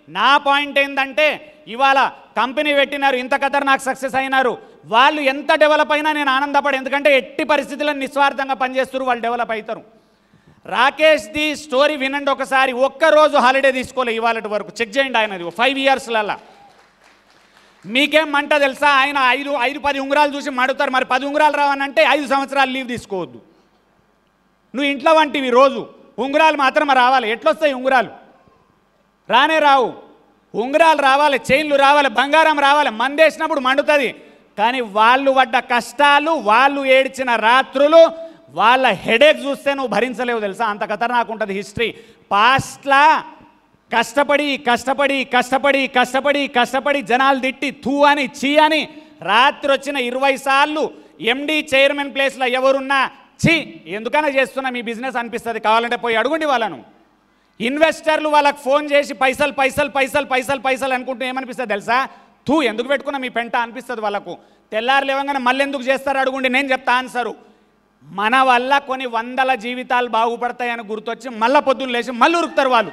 నా పాయింట్ ఏంటంటే ఇవాళ కంపెనీ పెట్టినారు, ఇంత ఖతర్నాక్ సక్సెస్ అయినారు, వాళ్ళు ఎంత డెవలప్ అయినా నేను ఆనందపడి, ఎందుకంటే ఎట్టి పరిస్థితుల్లో నిస్వార్థంగా పనిచేస్తారు, వాళ్ళు డెవలప్ అవుతారు. రాకేష్ది స్టోరీ వినండి ఒకసారి. ఒక్కరోజు హాలిడే తీసుకోలే ఇవాళ వరకు, చెక్ చేయండి ఆయనది 5 ఇయర్స్లలో. మీకేం మంట తెలుసా? ఆయన 5-10 ఉంగరాలు చూసి మడుతారు. మరి 10 ఉంగరాలు రావనంటే 5 సంవత్సరాలు లీవ్ తీసుకోవద్దు. నువ్వు ఇంట్లో వంటివి రోజు ఉంగరాలు మాత్రం రావాలి. ఎట్లొస్తాయి ఉంగరాలు? రానే రావు. ఉంగరాలు రావాలి, చైన్లు రావాలి, బంగారం రావాలి. మందేసినప్పుడు మండుతుంది. కానీ వాళ్ళు పడ్డ కష్టాలు, వాళ్ళు ఏడ్చిన రాత్రులు, వాళ్ళ హెడేక్ చూస్తే నువ్వు భరించలేవు తెలుసా, అంత ఖతర్నాక్ ఉంటుంది హిస్టరీ. పాస్ట్లా కష్టపడి కష్టపడి కష్టపడి కష్టపడి కష్టపడి జనాలు తిట్టి తూ అని చీ అని రాత్రి వచ్చిన 20 సార్లు ఎండి చైర్మన్ ప్లేస్లో ఎవరున్నా చీ ఎందుకన్నా చేస్తున్నా మీ బిజినెస్ అనిపిస్తుంది. కావాలంటే పోయి అడుగుండి వాళ్ళను. ఇన్వెస్టర్లు వాళ్ళకి ఫోన్ చేసి పైసలు పైసలు పైసలు పైసలు పైసలు అనుకుంటూ ఏమనిపిస్తుంది తెలుసా? తూ ఎందుకు పెట్టుకున్నా మీ పెంట అనిపిస్తుంది వాళ్ళకు. తెల్లారు లేవగానే మళ్ళీ ఎందుకు చేస్తారు అడుగుండి, నేను చెప్తా ఆన్సరు. మన వల్ల కొన్ని 100 జీవితాలు బాగుపడతాయని గుర్తొచ్చి మళ్ళీ పొద్దున్న లేచి మళ్ళీ ఉరుకుతారు వాళ్ళు.